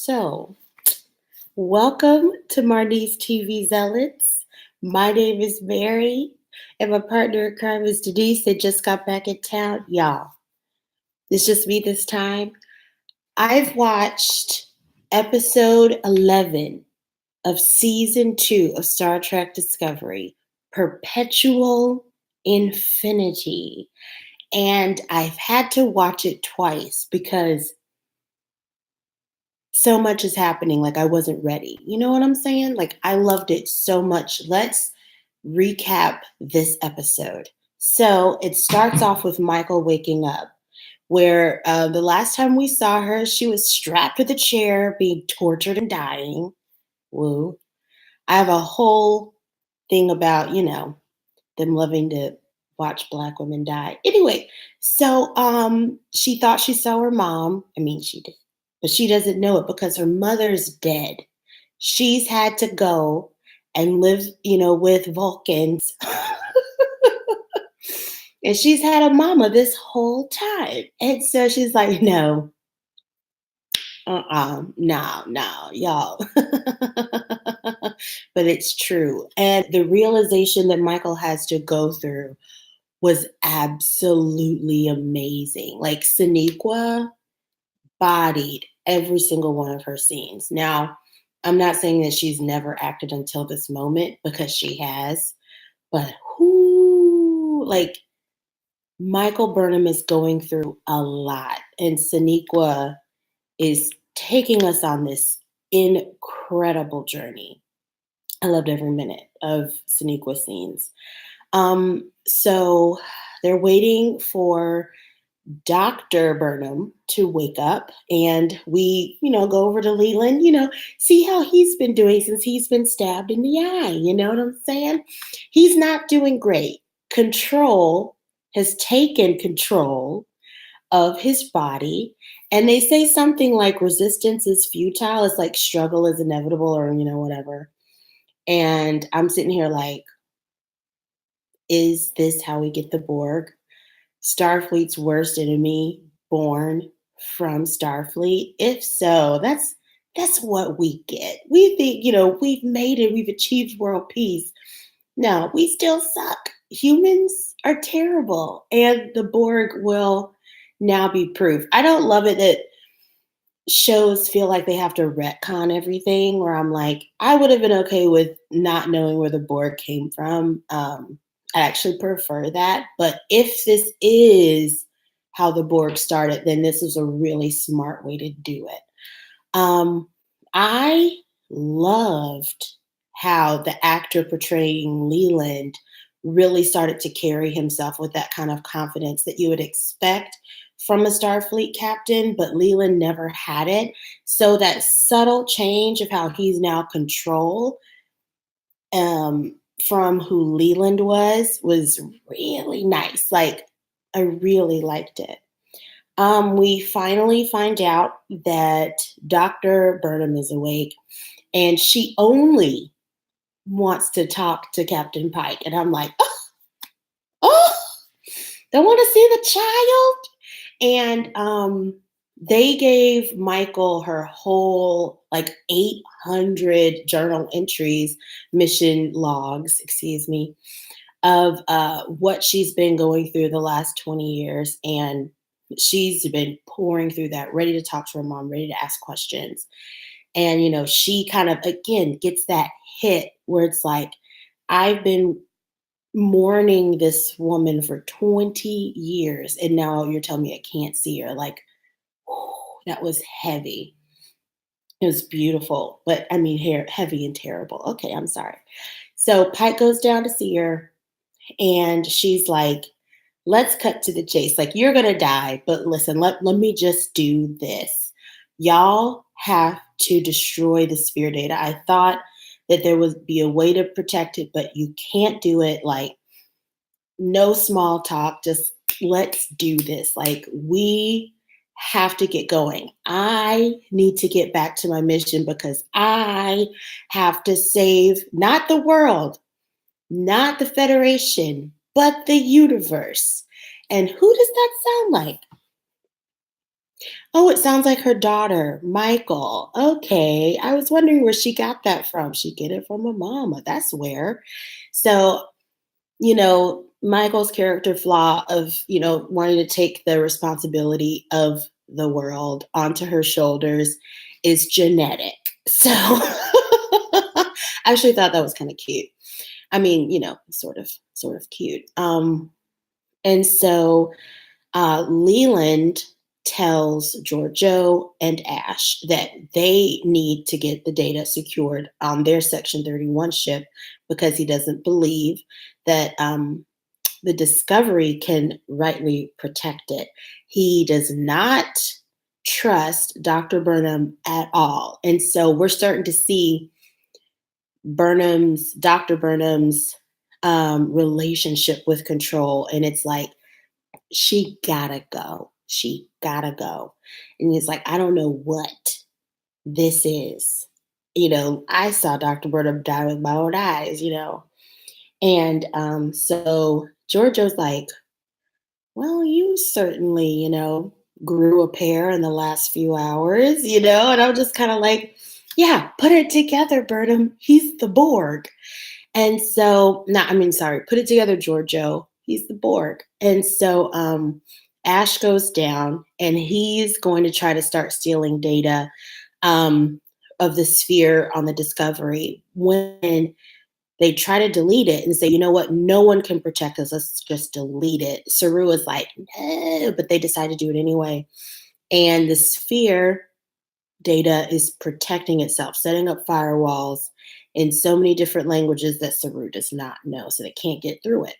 So, welcome to Marnie's TV Zealots. My name is Mary, and my partner in crime is Denise that just got back in town. Y'all, it's just me this time. I've watched episode 11 of season 2 of Star Trek Discovery, Perpetual Infinity. And I've had to watch it twice because so much is happening. Like, I wasn't ready. You know what I'm saying? Like, I loved it so much. Let's recap this episode. So it starts off with Michael waking up, where the last time we saw her, she was strapped with a chair, being tortured and dying. Woo. I have a whole thing about, them loving to watch Black women die. Anyway, so she thought she saw her mom. I mean, she did, but she doesn't know it because her mother's dead. She's had to go and live, with Vulcans. And she's had a mama this whole time. And so she's like, no, no, y'all. But it's true. And the realization that Michael has to go through was absolutely amazing. Like, Sonequa bodied every single one of her scenes. Now, I'm not saying that she's never acted until this moment, because she has, but who, like, Michael Burnham is going through a lot, and Sonequa is taking us on this incredible journey. I loved every minute of Sonequa scenes. So they're waiting for Dr. Burnham to wake up, and we, go over to Leland, see how he's been doing since he's been stabbed in the eye. You know what I'm saying? He's not doing great. Control has taken control of his body, and they say something like resistance is futile. It's like struggle is inevitable, or, whatever. And I'm sitting here like, is this how we get the Borg? Starfleet's worst enemy born from Starfleet? If so, that's what we get. We think, we've made it, we've achieved world peace. No, we still suck. Humans are terrible, and the Borg will now be proof. I don't love it that shows feel like they have to retcon everything, where I'm like, I would have been okay with not knowing where the Borg came from. I actually prefer that. But if this is how the Borg started, then this is a really smart way to do it. I loved how the actor portraying Leland really started to carry himself with that kind of confidence that you would expect from a Starfleet captain, but Leland never had it. So that subtle change of how he's now control, from who Leland was really nice. Like, I really liked it. We finally find out that Dr. Burnham is awake, and she only wants to talk to Captain Pike. And I'm like, oh, don't want to see the child. And they gave Michael her whole, like, 800 journal entries, mission logs, excuse me, of what she's been going through the last 20 years. And she's been pouring through that, ready to talk to her mom, ready to ask questions. And, she kind of, again, gets that hit where it's like, I've been mourning this woman for 20 years, and now you're telling me I can't see her. Like, whew, that was heavy. It was beautiful, but I mean, heavy and terrible. Okay, I'm sorry. So Pike goes down to see her, and she's like, let's cut to the chase. Like, you're going to die, but listen, let me just do this. Y'all have to destroy the sphere data. I thought that there would be a way to protect it, but you can't do it. Like, no small talk, just let's do this. Like, we have to get going. I need to get back to my mission because I have to save not the world, not the Federation, but the universe. And who does that sound like? Oh, it sounds like her daughter, Michael. Okay. I was wondering where she got that from. She get it from her mama. That's where. So, Michael's character flaw of, wanting to take the responsibility of the world onto her shoulders is genetic. So I actually thought that was kind of cute. I mean, sort of cute. And so Leland tells Giorgio and Ash that they need to get the data secured on their Section 31 ship because he doesn't believe that the Discovery can rightly protect it. He does not trust Dr. Burnham at all. And so we're starting to see Dr. Burnham's relationship with control. And it's like, she gotta go. She gotta go. And it's like, I don't know what this is. I saw Dr. Burnham die with my own eyes. And so Giorgio's like, well, you certainly, grew a pair in the last few hours. And I'm just kind of like, yeah, put it together, Burnham. He's the Borg. And so, no, I mean, sorry, put it together, Giorgio. He's the Borg. And so Ash goes down and he's going to try to start stealing data of the sphere on the Discovery when they try to delete it and say, you know what, no one can protect us. Let's just delete it. Saru is like, no, but they decide to do it anyway. And the sphere data is protecting itself, setting up firewalls in so many different languages that Saru does not know, so they can't get through it.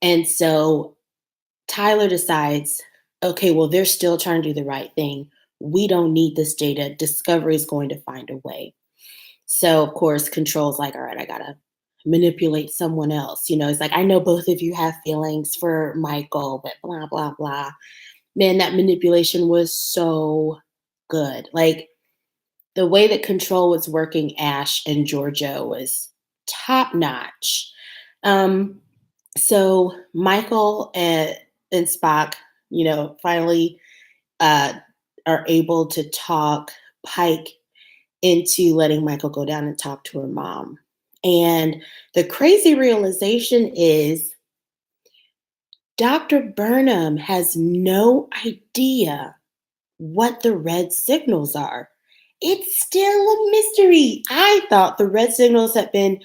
And so Tyler decides, okay, well, they're still trying to do the right thing. We don't need this data. Discovery is going to find a way. So, of course, Control's like, all right, I got to manipulate someone else. It's like, I know both of you have feelings for Michael, but blah, blah, blah. Man, that manipulation was so good. Like, the way that Control was working Ash and Giorgio was top notch. Um, so Michael and Spock, finally uh, are able to talk Pike into letting Michael go down and talk to her mom. And the crazy realization is Dr. Burnham has no idea what the red signals are. It's still a mystery. I thought the red signals had been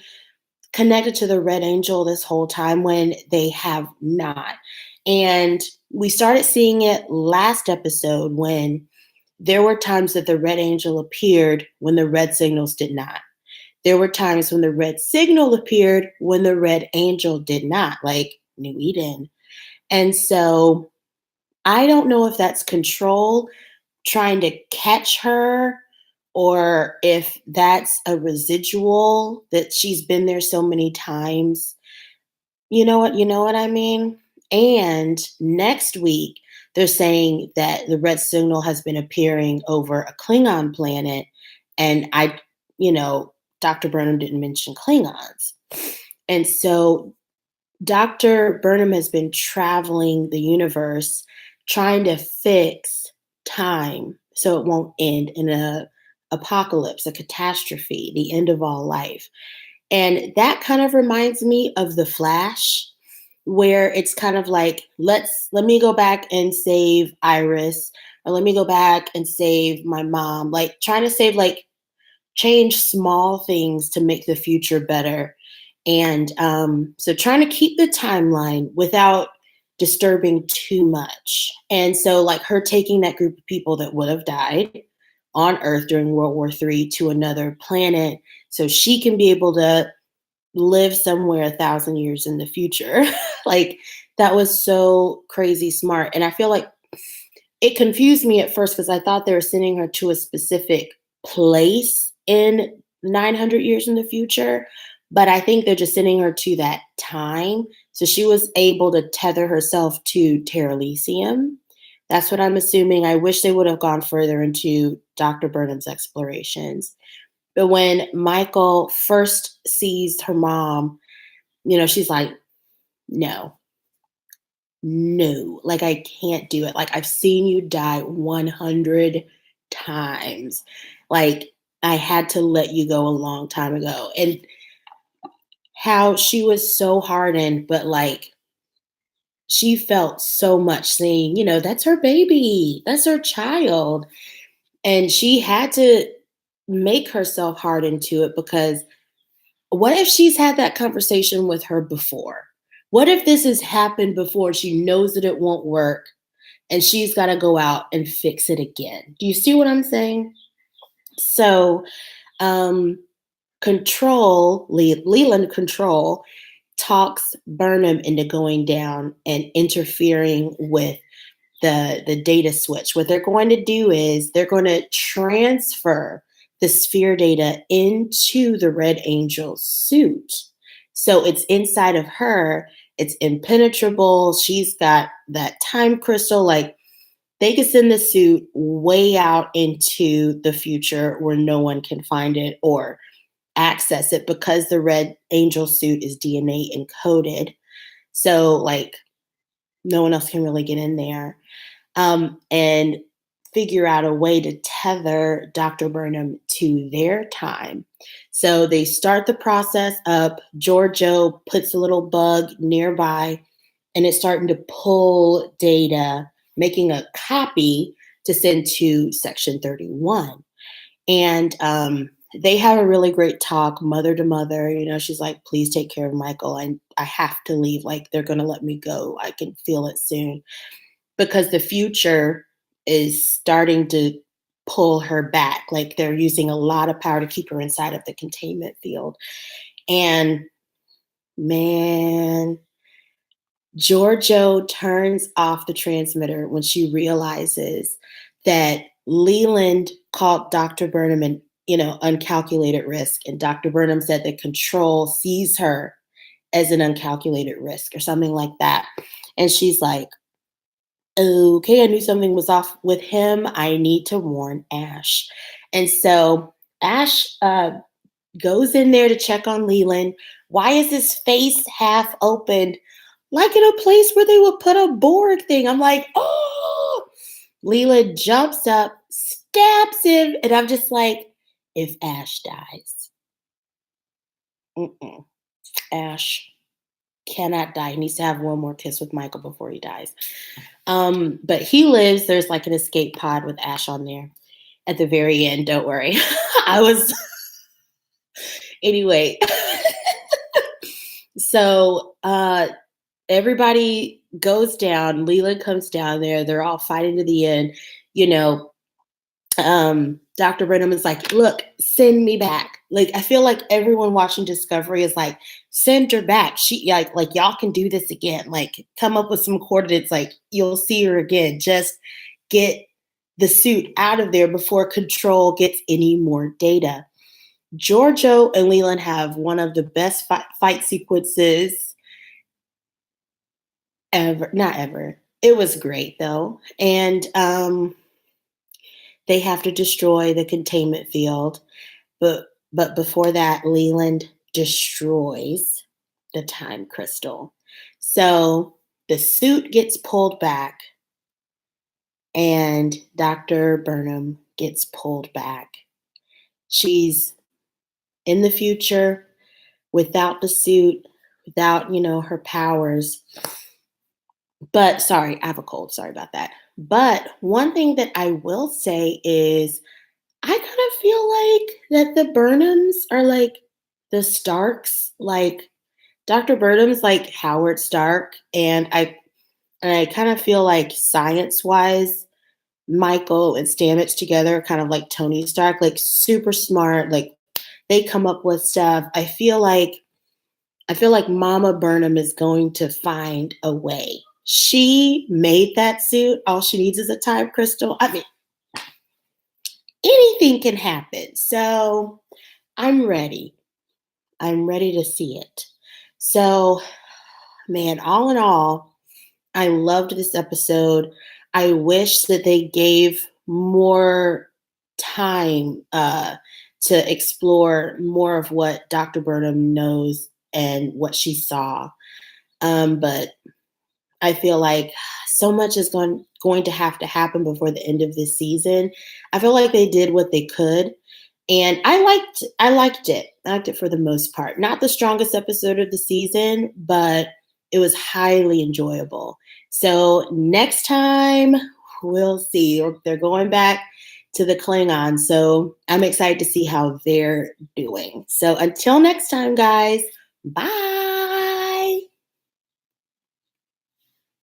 connected to the Red Angel this whole time when they have not. And we started seeing it last episode when there were times that the Red Angel appeared when the red signals did not. There were times when the red signal appeared when the Red Angel did not, like New Eden. And so I don't know if that's Control trying to catch her or if that's a residual that she's been there so many times. You know what I mean? And next week they're saying that the red signal has been appearing over a Klingon planet and you know, Dr. Burnham didn't mention Klingons. And so Dr. Burnham has been traveling the universe trying to fix time so it won't end in a apocalypse, a catastrophe, the end of all life. And that kind of reminds me of The Flash, where it's kind of like, let me go back and save Iris, or let me go back and save my mom, like trying to save like change small things to make the future better. And so trying to keep the timeline without disturbing too much. And so, like, her taking that group of people that would have died on Earth during World War III to another planet so she can be able to live somewhere 1,000 years in the future. Like, that was so crazy smart. And I feel like it confused me at first because I thought they were sending her to a specific place in 900 years in the future. But I think they're just sending her to that time. So she was able to tether herself to Terralisium. That's what I'm assuming. I wish they would have gone further into Dr. Burnham's explorations. But when Michael first sees her mom, she's like, no, no, like I can't do it. Like I've seen you die 100 times. Like I had to let you go a long time ago. And how she was so hardened, but like she felt so much saying, that's her baby, that's her child. And she had to make herself hardened to it because what if she's had that conversation with her before? What if this has happened before? She knows that it won't work and she's got to go out and fix it again. Do you see what I'm saying? So, um, Leland Control talks Burnham into going down and interfering with the data switch. What they're going to do is they're going to transfer the sphere data into the Red Angel suit. So it's inside of her. It's impenetrable. She's got that time crystal. Like they could send the suit way out into the future where no one can find it or access it because the Red Angel suit is DNA encoded. So like no one else can really get in there and figure out a way to tether Dr. Burnham to their time. So they start the process up. Giorgio puts a little bug nearby and it's starting to pull data, making a copy to send to Section 31. And they have a really great talk, mother to mother. She's like, please take care of Michael. I have to leave. Like, they're going to let me go. I can feel it soon because the future is starting to pull her back. Like they're using a lot of power to keep her inside of the containment field. And man, Giorgio turns off the transmitter when she realizes that Leland called Dr. Burnham an, uncalculated risk. And Dr. Burnham said that control sees her as an uncalculated risk or something like that. And she's like, okay, I knew something was off with him. I need to warn Ash. And so Ash goes in there to check on Leland. Why is his face half opened? Like in a place where they would put a Borg thing. I'm like, oh, Leland jumps up, stabs him. And I'm just like, if Ash dies, mm-mm. Ash cannot die. He needs to have one more kiss with Michael before he dies. But he lives. There's like an escape pod with Ash on there at the very end. Don't worry. I was anyway. So everybody goes down. Leland comes down there. They're all fighting to the end. You know, Dr. Brenham is like, look, send me back. Like, I feel like everyone watching Discovery is like, send her back. She like y'all can do this again. Like, come up with some coordinates. Like, you'll see her again. Just get the suit out of there before Control gets any more data. Giorgio and Leland have one of the best fight sequences ever. Not ever. It was great though. And they have to destroy the containment field. But before that, Leland destroys the time crystal. So the suit gets pulled back and Dr. Burnham gets pulled back. She's in the future without the suit, without, her powers. But sorry, I have a cold. Sorry about that. But one thing that I will say is I kind of feel like that the Burnhams are like the Starks, like Dr. Burnham's like Howard Stark, and I kind of feel like science-wise, Michael and Stamets together are kind of like Tony Stark, like super smart, like they come up with stuff. I feel like Mama Burnham is going to find a way. She made that suit. All she needs is a time crystal. I mean, anything can happen. So I'm ready. I'm ready to see it. So, man, all in all, I loved this episode. I wish that they gave more time to explore more of what Dr. Burnham knows and what she saw. But I feel like so much is going to happen before the end of this season. I feel like they did what they could, and I liked it. I liked it for the most part. Not the strongest episode of the season, but it was highly enjoyable. So next time we'll see. They're going back to the Klingons, so I'm excited to see how they're doing. So until next time, guys. Bye.